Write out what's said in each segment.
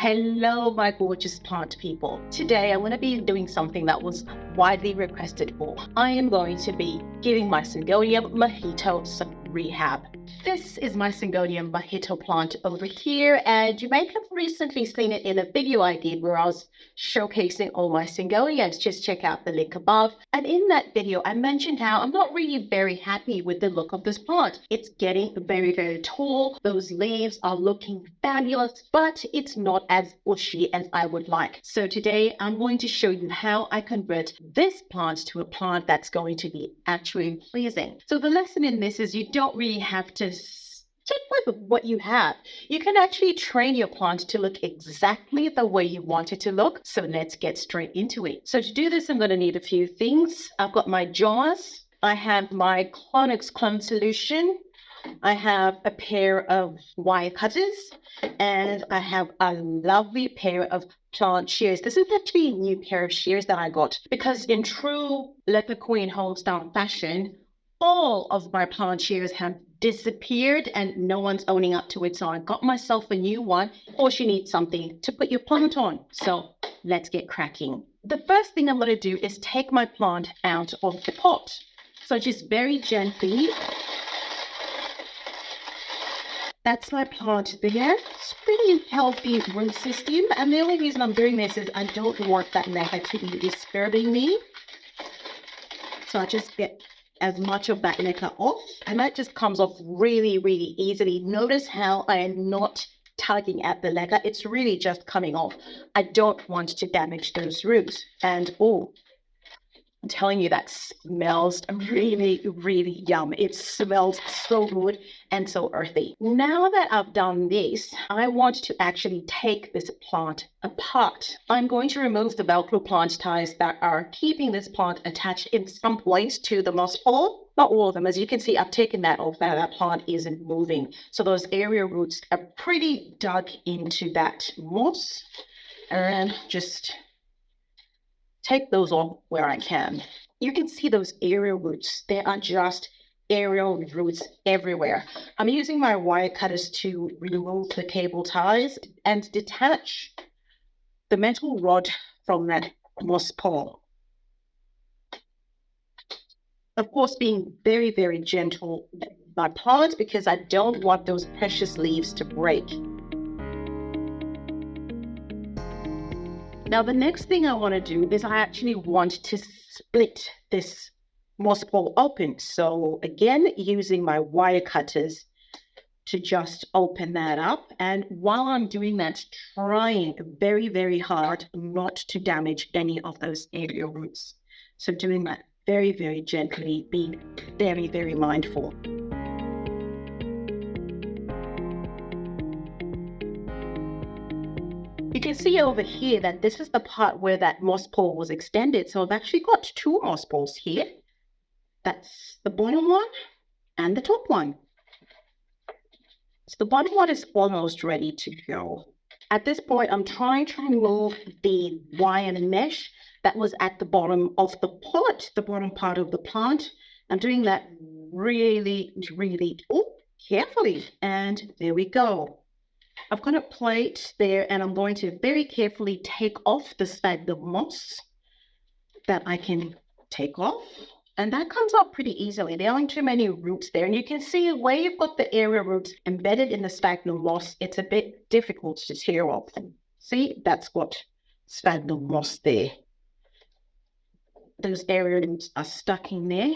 Hello, my gorgeous plant people. Today, I'm going to be doing something that was widely requested for. I am going to be giving my Syngonium Mojito some rehab. This is my Syngonium Mojito plant over here, and you may have recently seen it in a video I did where I was showcasing all my Syngoniums. Just check out the link above. And in that video, I mentioned how I'm not really very happy with the look of this plant. It's getting very, very tall. Those leaves are looking fabulous, but it's not as bushy as I would like. So today I'm going to show you how I convert this plant to a plant that's going to be actually pleasing. So the lesson in this is you don't really have to stick with what you have. You can actually train your plant to look exactly the way you want it to look. So let's get straight into it. So to do this, I'm going to need a few things. I've got my jars. I have my Clonix clone solution. I have a pair of wire cutters, and I have a lovely pair of plant shears. This is actually a new pair of shears that I got because in true Leca Queen homestyle fashion, all of my plant shears have disappeared and no one's owning up to it. So I got myself a new one. Of course, you need something to put your plant on. So let's get cracking. The first thing I'm going to do is take my plant out of the pot. So just very gently. That's my plant there. It's pretty healthy root system. And the only reason I'm doing this is I don't want that Leca to be disturbing me. So I just get as much of that Leca off. And that just comes off really, really easily. Notice how I am not tugging at the Leca. It's really just coming off. I don't want to damage those roots. And oh, I'm telling you, that smells really, really yum. It smells so good and so earthy. Now that I've done this, I want to actually take this plant apart. I'm going to remove the Velcro plant ties that are keeping this plant attached in some place to the moss pole. Not all of them. As you can see, I've taken that off. That plant isn't moving. So those area roots are pretty dug into that moss. And just take those off where I can. You can see those aerial roots. There are just aerial roots everywhere. I'm using my wire cutters to remove the cable ties and detach the metal rod from that moss pole. Of course, being very, very gentle with my plant because I don't want those precious leaves to break. Now, the next thing I want to do is I actually want to split this moss pole open. So again, using my wire cutters to just open that up. And while I'm doing that, trying very, very hard not to damage any of those area roots. So doing that very, very gently, being very, very mindful. You can see over here that this is the part where that moss pole was extended. So I've actually got two moss poles here. That's the bottom one and the top one. So the bottom one is almost ready to go. At this point, I'm trying to remove the wire mesh that was at the bottom of the pot, the bottom part of the plant. I'm doing that really, really carefully. And there we go. I've got a plate there and I'm going to very carefully take off the sphagnum moss that I can take off. And that comes off pretty easily. There aren't too many roots there. And you can see where you've got the area roots embedded in the sphagnum moss, it's a bit difficult to tear off. See, that's got sphagnum moss there. Those area roots are stuck in there.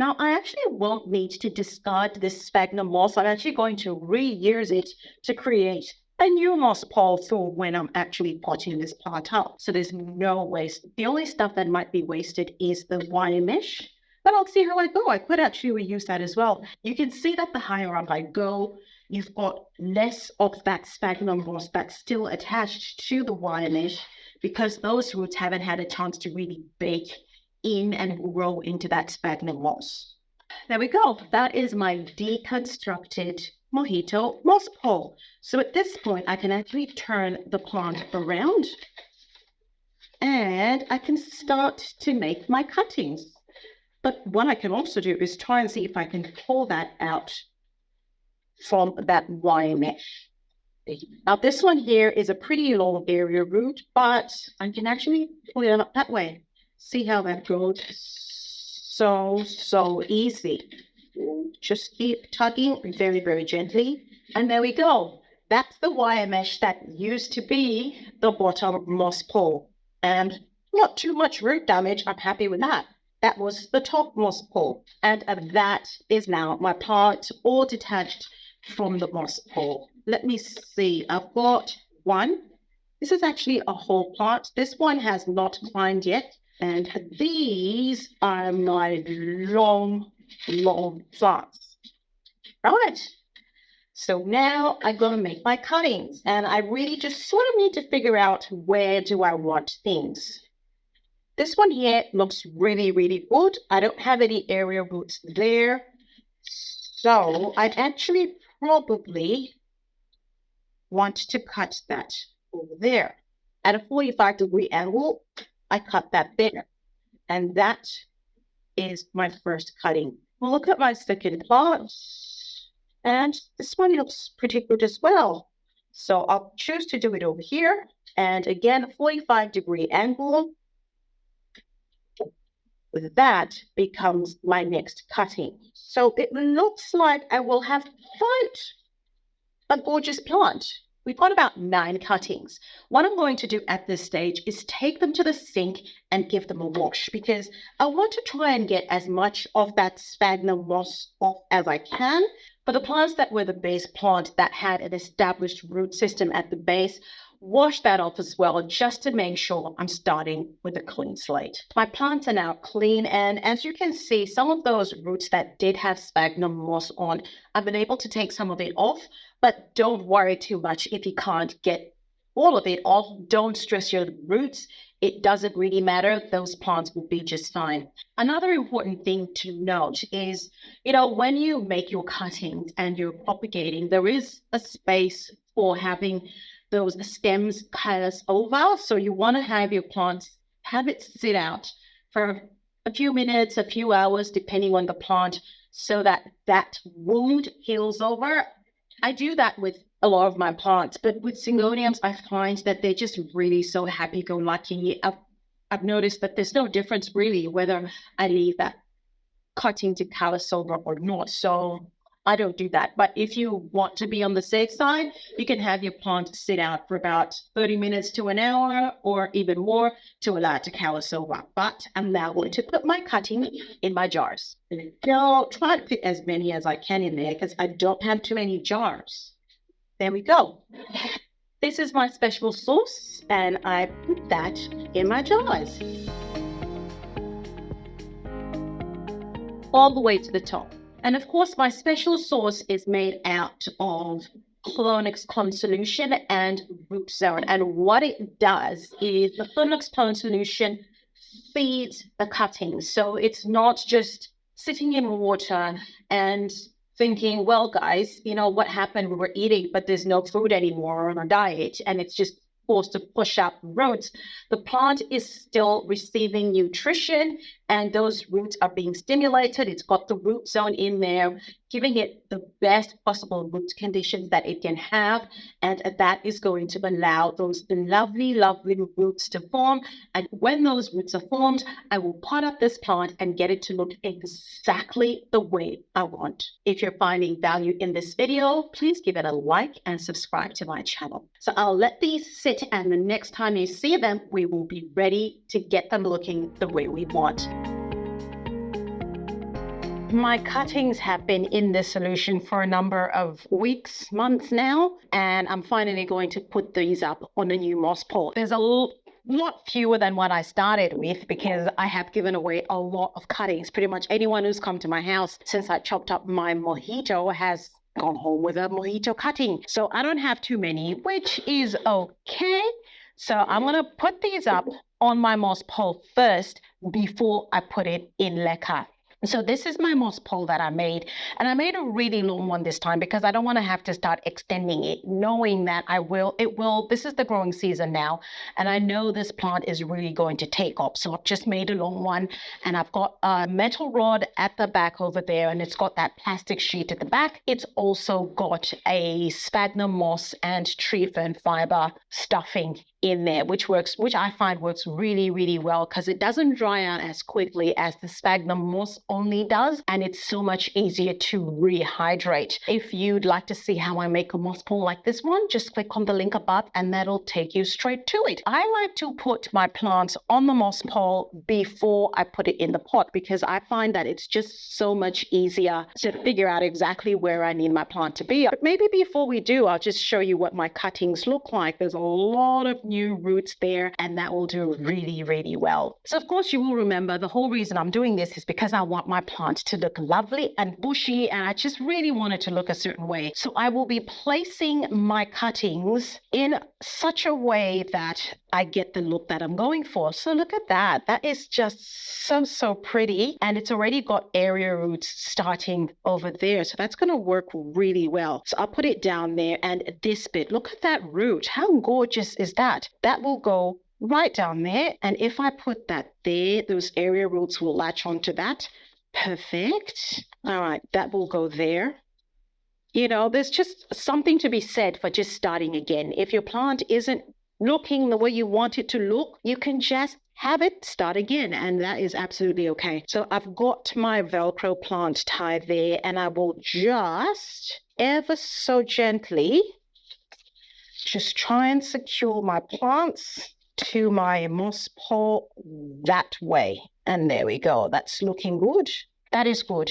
Now, I actually won't need to discard this sphagnum moss. I'm actually going to reuse it to create a new moss pole for when I'm actually potting this plant up. So there's no waste. The only stuff that might be wasted is the wire mesh, but I'll see how I go. I could actually reuse that as well. You can see that the higher up I go, you've got less of that sphagnum moss that's still attached to the wire mesh because those roots haven't had a chance to really bake in and grow into that sphagnum moss. There we go. That is my deconstructed Mojito moss pole. So at this point, I can actually turn the plant around and I can start to make my cuttings. But what I can also do is try and see if I can pull that out from that wire mesh. Now this one here is a pretty long area root, but I can actually pull it up that way. See how that goes? So easy. Just keep tugging very, very gently. And there we go. That's the wire mesh that used to be the bottom moss pole. And not too much root damage. I'm happy with that. That was the top moss pole. And that is now my plant all detached from the moss pole. Let me see. I've got one. This is actually a whole plant. This one has not climbed yet. And these are my long plants. Right. So now I'm going to make my cuttings. And I really just sort of need to figure out where do I want things. This one here looks really, really good. I don't have any area roots there. So I'd actually probably want to cut that over there. At a 45-degree angle, I cut that there. And that is my first cutting. Well, look at my second plant. And this one looks pretty good as well. So I'll choose to do it over here. And again, 45-degree angle. With that becomes my next cutting. So it looks like I will have quite a gorgeous plant. We've got about 9 cuttings. What I'm going to do at this stage is take them to the sink and give them a wash, because I want to try and get as much of that sphagnum moss off as I can. For the plants that were the base plant that had an established root system at the base, wash that off as well, just to make sure I'm starting with a clean slate. My plants are now clean, and as you can see, some of those roots that did have sphagnum moss on, I've been able to take some of it off, but don't worry too much if you can't get all of it off. Don't stress your roots. It doesn't really matter. Those plants will be just fine. Another important thing to note is, when you make your cuttings and you're propagating, there is a space for having those stems pass over. So you want to have your plants, have it sit out for a few minutes, a few hours, depending on the plant, so that that wound heals over. I do that with a lot of my plants, but with Syngoniums, I find that they're just really so happy-go-lucky. I've noticed that there's no difference really whether I leave that cutting to callus over or not. So I don't do that. But if you want to be on the safe side, you can have your plant sit out for about 30 minutes to an hour or even more to allow it to callus over. But I'm now going to put my cutting in my jars. I'll try to fit as many as I can in there because I don't have too many jars. There we go. This is my special sauce, and I put that in my jars. All the way to the top. And of course, my special sauce is made out of Clonix clone solution and root zone. And what it does is the Clonix clone solution feeds the cuttings. So it's not just sitting in water and thinking, well, guys, what happened? We were eating, but there's no food anymore on our diet, and it's just forced to push out roots. The plant is still receiving nutrition, and those roots are being stimulated. It's got the root zone in there, giving it the best possible root conditions that it can have, and that is going to allow those lovely, lovely roots to form. And when those roots are formed, I will pot up this plant and get it to look exactly the way I want. If you're finding value in this video, please give it a like and subscribe to my channel. So I'll let these sit, and the next time you see them, we will be ready to get them looking the way we want. My cuttings have been in this solution for a number of weeks, months now, and I'm finally going to put these up on a new moss pole. There's a lot fewer than what I started with because I have given away a lot of cuttings. Pretty much anyone who's come to my house since I chopped up my mojito has gone home with a mojito cutting. So I don't have too many, which is okay. So I'm going to put these up on my moss pole first before I put it in Leca. So this is my moss pole that I made, and I made a really long one this time because I don't want to have to start extending it, knowing that this is the growing season now, and I know this plant is really going to take off. So I've just made a long one, and I've got a metal rod at the back over there, and it's got that plastic sheet at the back. It's also got a sphagnum moss and tree fern fiber stuffing in there, which I find works really, really well because it doesn't dry out as quickly as the sphagnum moss only does, and it's so much easier to rehydrate. If you'd like to see how I make a moss pole like this one, just click on the link above and that'll take you straight to it. I like to put my plants on the moss pole before I put it in the pot because I find that it's just so much easier to figure out exactly where I need my plant to be. But maybe before we do, I'll just show you what my cuttings look like. There's a lot of new roots there, and that will do really, really well. So of course you will remember the whole reason I'm doing this is because I want my plant to look lovely and bushy, and I just really want it to look a certain way. So I will be placing my cuttings in such a way that I get the look that I'm going for. So look at that. That is just so pretty, and it's already got area roots starting over there. So that's going to work really well. So I'll put it down there, and this bit, look at that root. How gorgeous is that? That will go right down there, and if I put that there, those area roots will latch onto that. Perfect. All right, that will go there. You know, there's just something to be said for just starting again. If your plant isn't looking the way you want it to look, you can just have it start again, and that is absolutely okay. So I've got my Velcro plant tied there, and I will just ever so gently just try and secure my plants to my moss pole that way. And there we go. That's looking good. That is good.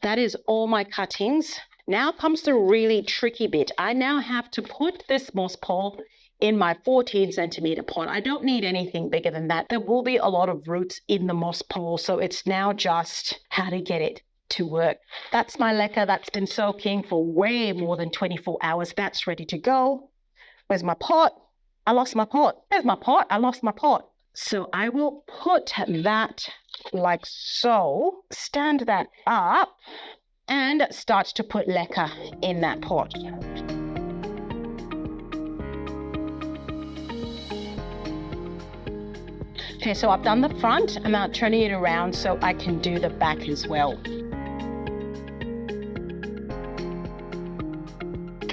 That is all my cuttings. Now comes the really tricky bit. I now have to put this moss pole in my 14 centimeter pot. I don't need anything bigger than that. There will be a lot of roots in the moss pole, so it's now just how to get it to work. That's my leca that's been soaking for way more than 24 hours. That's ready to go. Where's my pot? I lost my pot. There's my pot. I lost my pot. So I will put that like so, stand that up, and start to put leca in that pot. Okay, so I've done the front, and now turning it around so I can do the back as well.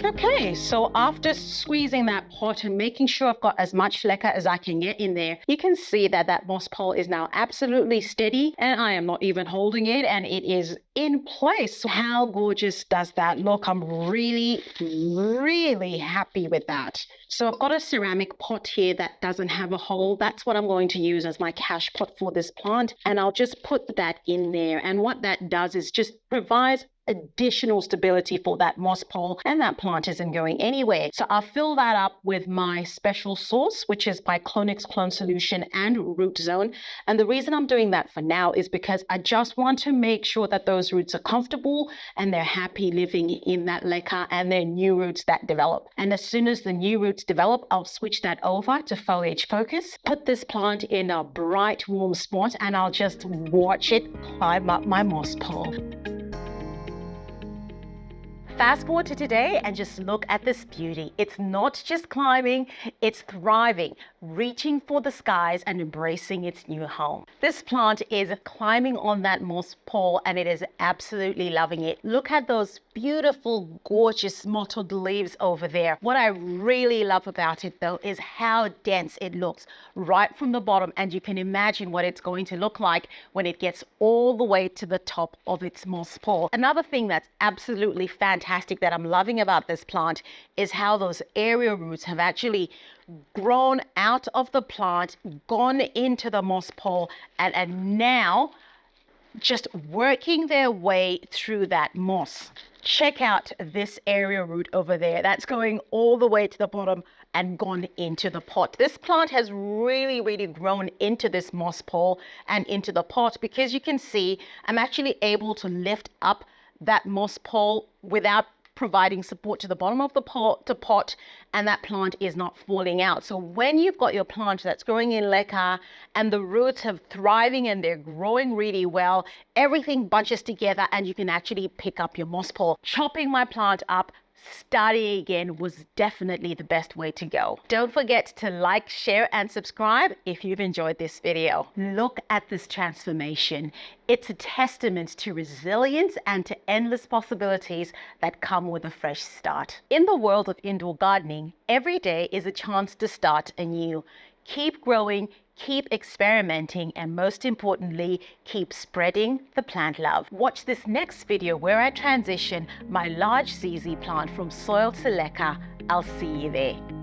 Okay, so after squeezing that pot and making sure I've got as much leca as I can get in there, you can see that that moss pole is now absolutely steady, and I am not even holding it, and it is in place. So how gorgeous does that look? I'm really, really happy with that. So I've got a ceramic pot here that doesn't have a hole. That's what I'm going to use as my cache pot for this plant, and I'll just put that in there. And what that does is just provides additional stability for that moss pole, and that plant isn't going anywhere. So I'll fill that up with my special sauce, which is my Clonix Clone Solution and Root Zone. And the reason I'm doing that for now is because I just want to make sure that those roots are comfortable and they're happy living in that leca, and they're new roots that develop. And as soon as the new roots develop, I'll switch that over to Foliage Focus, put this plant in a bright, warm spot, and I'll just watch it climb up my moss pole. Fast forward to today and just look at this beauty. It's not just climbing, it's thriving, reaching for the skies and embracing its new home. This plant is climbing on that moss pole, and it is absolutely loving it. Look at those beautiful, gorgeous mottled leaves over there. What I really love about it though is how dense it looks right from the bottom, and you can imagine what it's going to look like when it gets all the way to the top of its moss pole. Another thing that's absolutely fantastic that I'm loving about this plant is how those area roots have actually grown out of the plant, gone into the moss pole, and now just working their way through that moss. Check out this area root over there. That's going all the way to the bottom and gone into the pot. This plant has really, really grown into this moss pole and into the pot, because you can see I'm actually able to lift up that moss pole without providing support to the bottom of the pot, and that plant is not falling out. So when you've got your plant that's growing in Leca and the roots have thriving and they're growing really well, everything bunches together and you can actually pick up your moss pole. Chopping my plant up, starting again was definitely the best way to go. Don't forget to like, share, and subscribe if you've enjoyed this video. Look at this transformation. It's a testament to resilience and to endless possibilities that come with a fresh start. In the world of indoor gardening, every day is a chance to start anew. Keep growing, keep experimenting, and most importantly, keep spreading the plant love. Watch this next video where I transition my large ZZ plant from soil to Leca. I'll see you there.